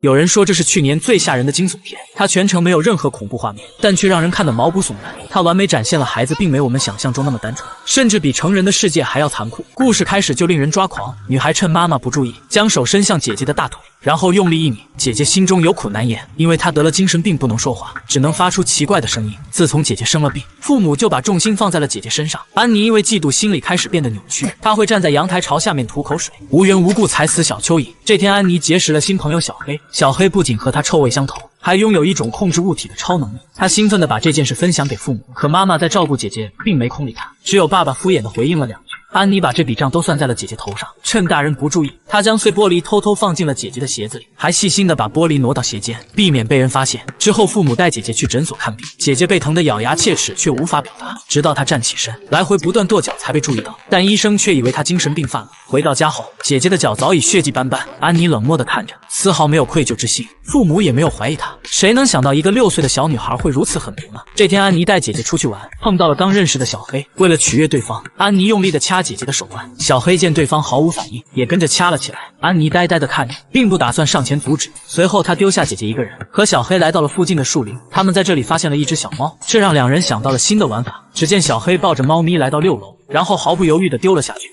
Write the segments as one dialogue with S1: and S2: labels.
S1: 有人说这是去年最吓人的惊悚片，它全程没有任何恐怖画面，但却让人看得毛骨悚然。它完美展现了孩子并没有我们想象中那么单纯，甚至比成人的世界还要残酷。故事开始就令人抓狂，女孩趁妈妈不注意，将手伸向姐姐的大腿，然后用力一拧。姐姐心中有苦难言，因为她得了精神病，不能说话，只能发出奇怪的声音。自从姐姐生了病，父母就把重心放在了姐姐身上。安妮因为嫉妒，心里开始变得扭曲，她会站在阳台朝下面吐口水，无缘无故踩死小蚯蚓。这天，安妮结识了新朋友小黑，小黑不仅和她臭味相投，还拥有一种控制物体的超能力。她兴奋地把这件事分享给父母，可妈妈在照顾姐姐，并没空理她，只有爸爸敷衍地回应了两句。安妮把这笔账都算在了姐姐头上，趁大人不注意，她将碎玻璃偷偷放进了姐姐的鞋子里，还细心地把玻璃挪到鞋间，避免被人发现。之后，父母带姐姐去诊所看病，姐姐被疼得咬牙切齿，却无法表达，直到她站起身，来回不断跺脚才被注意到，但医生却以为她精神病犯了。回到家后，姐姐的脚早已血迹斑斑，安妮冷漠地看着，丝毫没有愧疚之心，父母也没有怀疑她。谁能想到一个6岁的小女孩会如此狠毒呢？这天，安妮带姐姐出去玩，碰到了刚认识的小黑。为了取悦对方，安妮用力地掐姐姐的手腕，小黑见对方毫无反应，也跟着掐了起来。安妮呆呆地看着，并不打算上前阻止。随后，她丢下姐姐一个人，和小黑来到了附近的树林。他们在这里发现了一只小猫，这让两人想到了新的玩法。只见小黑抱着猫咪来到6楼，然后毫不犹豫地丢了下去。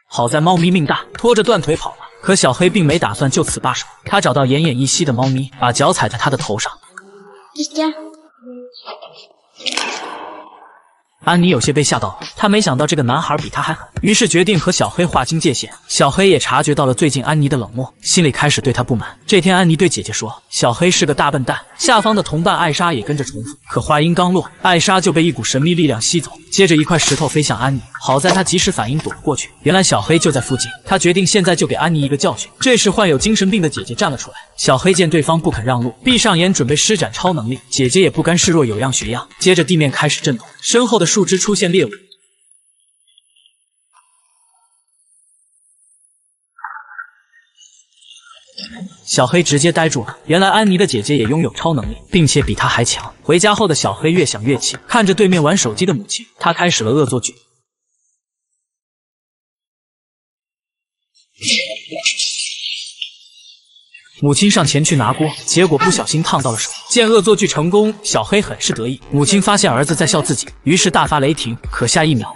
S1: 好在猫咪命大，拖着断腿跑了。可小黑并没打算就此罢手，他找到奄奄一息的猫咪，把脚踩在它的头上。安妮有些被吓到了，她没想到这个男孩比她还狠，于是决定和小黑划清界限。小黑也察觉到了最近安妮的冷漠，心里开始对她不满。这天，安妮对姐姐说，小黑是个大笨蛋。下方的同伴艾莎也跟着重复，可话音刚落，艾莎就被一股神秘力量吸走，接着一块石头飞向安妮，好在她及时反应躲了过去。原来小黑就在附近，他决定现在就给安妮一个教训。这时，患有精神病的姐姐站了出来，小黑见对方不肯让路，闭上眼准备施展超能力，姐姐也不甘示弱，有样学样。接着地面开始震动，身后的树枝出现猎物。小黑直接呆住了，原来安妮的姐姐也拥有超能力，并且比她还强。回家后的小黑越想越气，看着对面玩手机的母亲，他开始了恶作剧。母亲上前去拿锅，结果不小心烫到了手。见恶作剧成功，小黑很是得意。母亲发现儿子在笑自己，于是大发雷霆。可下一秒，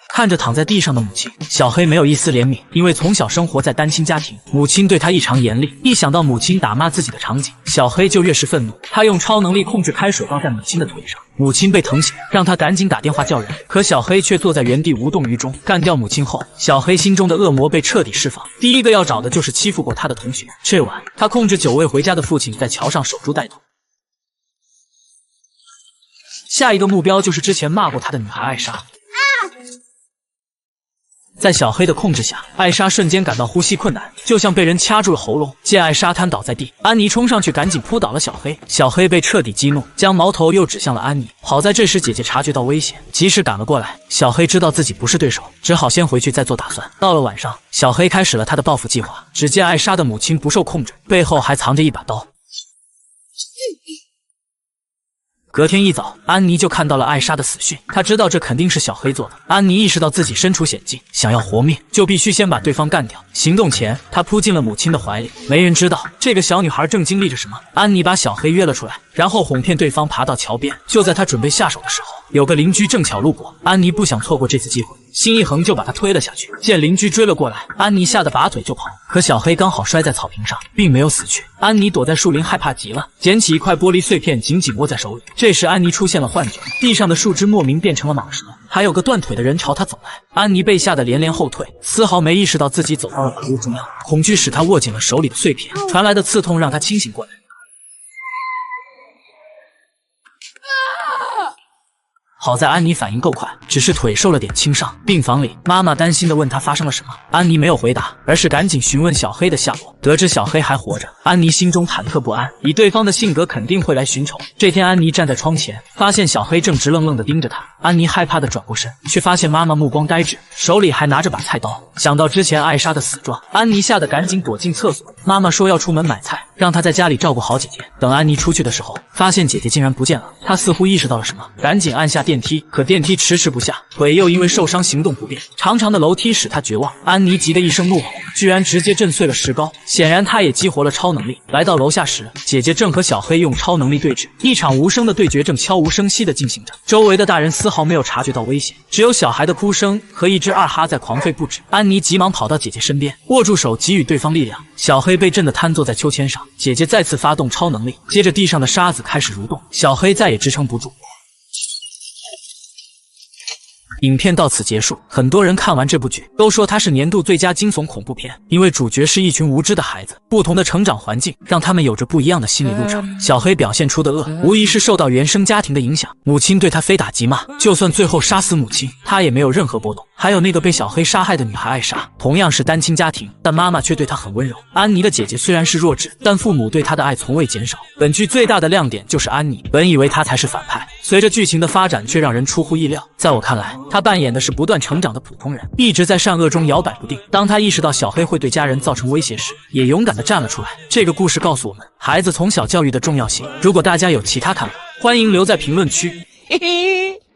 S1: 看着躺在地上的母亲，小黑没有一丝怜悯，因为从小生活在单亲家庭，母亲对他异常严厉。一想到母亲打骂自己的场景，小黑就越是愤怒。他用超能力控制开水倒在母亲的腿上，母亲被疼醒，让他赶紧打电话叫人。可小黑却坐在原地无动于衷。干掉母亲后，小黑心中的恶魔被彻底释放。第一个要找的就是欺负过他的同学。这晚，他控制久未回家的父亲在桥上守株待兔。下一个目标就是之前骂过他的女孩艾莎。在小黑的控制下，艾莎瞬间感到呼吸困难，就像被人掐住了喉咙。见艾莎瘫倒在地，安妮冲上去赶紧扑倒了小黑。小黑被彻底激怒，将矛头又指向了安妮。好在这时姐姐察觉到危险，及时赶了过来。小黑知道自己不是对手，只好先回去再做打算。到了晚上，小黑开始了他的报复计划。只见艾莎的母亲不受控制，背后还藏着一把刀。隔天一早，安妮就看到了艾莎的死讯，她知道这肯定是小黑做的。安妮意识到自己身处险境，想要活命，就必须先把对方干掉。行动前，她扑进了母亲的怀里。没人知道这个小女孩正经历着什么。安妮把小黑约了出来，然后哄骗对方爬到桥边。就在她准备下手的时候，有个邻居正巧路过，安妮不想错过这次机会，心一横就把他推了下去。见邻居追了过来，安妮吓得拔腿就跑，可小黑刚好摔在草坪上，并没有死去。安妮躲在树林，害怕极了，捡起一块玻璃碎片，紧紧握在手里。这时安妮出现了幻觉，地上的树枝莫名变成了蟒蛇，还有个断腿的人朝她走来。安妮被吓得连连后退，丝毫没意识到自己走到了马路中央，恐惧使她握紧了手里的碎片，传来的刺痛让她清醒过来。好在安妮反应够快，只是腿受了点轻伤。病房里，妈妈担心地问她发生了什么，安妮没有回答，而是赶紧询问小黑的下落。得知小黑还活着，安妮心中忐忑不安，以对方的性格肯定会来寻仇。这天，安妮站在窗前，发现小黑正直愣愣地盯着她。安妮害怕地转过身，却发现妈妈目光呆滞，手里还拿着把菜刀。想到之前艾莎的死状，安妮吓得赶紧躲进厕所。妈妈说要出门买菜，让他在家里照顾好姐姐。等安妮出去的时候，发现姐姐竟然不见了，她似乎意识到了什么，赶紧按下电梯，可电梯迟迟不下，腿又因为受伤行动不便，长长的楼梯使她绝望。安妮急得一声怒吼，居然直接震碎了石膏，显然她也激活了超能力。来到楼下时，姐姐正和小黑用超能力对峙，一场无声的对决正悄无声息地进行着，周围的大人丝毫没有察觉到危险，只有小孩的哭声和一只二哈在狂吠不止。安妮急忙跑到姐姐身边，握住手给予对方力量。小黑被震得瘫坐在秋千上，姐姐再次发动超能力，接着地上的沙子开始蠕动，小黑再也支撑不住。影片到此结束，很多人看完这部剧都说它是年度最佳惊悚恐怖片，因为主角是一群无知的孩子，不同的成长环境让他们有着不一样的心理路程。小黑表现出的恶，无疑是受到原生家庭的影响，母亲对他非打即骂，就算最后杀死母亲，他也没有任何波动。还有那个被小黑杀害的女孩艾莎，同样是单亲家庭，但妈妈却对她很温柔。安妮的姐姐虽然是弱智，但父母对她的爱从未减少。本剧最大的亮点就是安妮，本以为她才是反派，随着剧情的发展却让人出乎意料。在我看来，她扮演的是不断成长的普通人，一直在善恶中摇摆不定。当她意识到小黑会对家人造成威胁时，也勇敢地站了出来。这个故事告诉我们孩子从小教育的重要性。如果大家有其他看法，欢迎留在评论区。嘿嘿。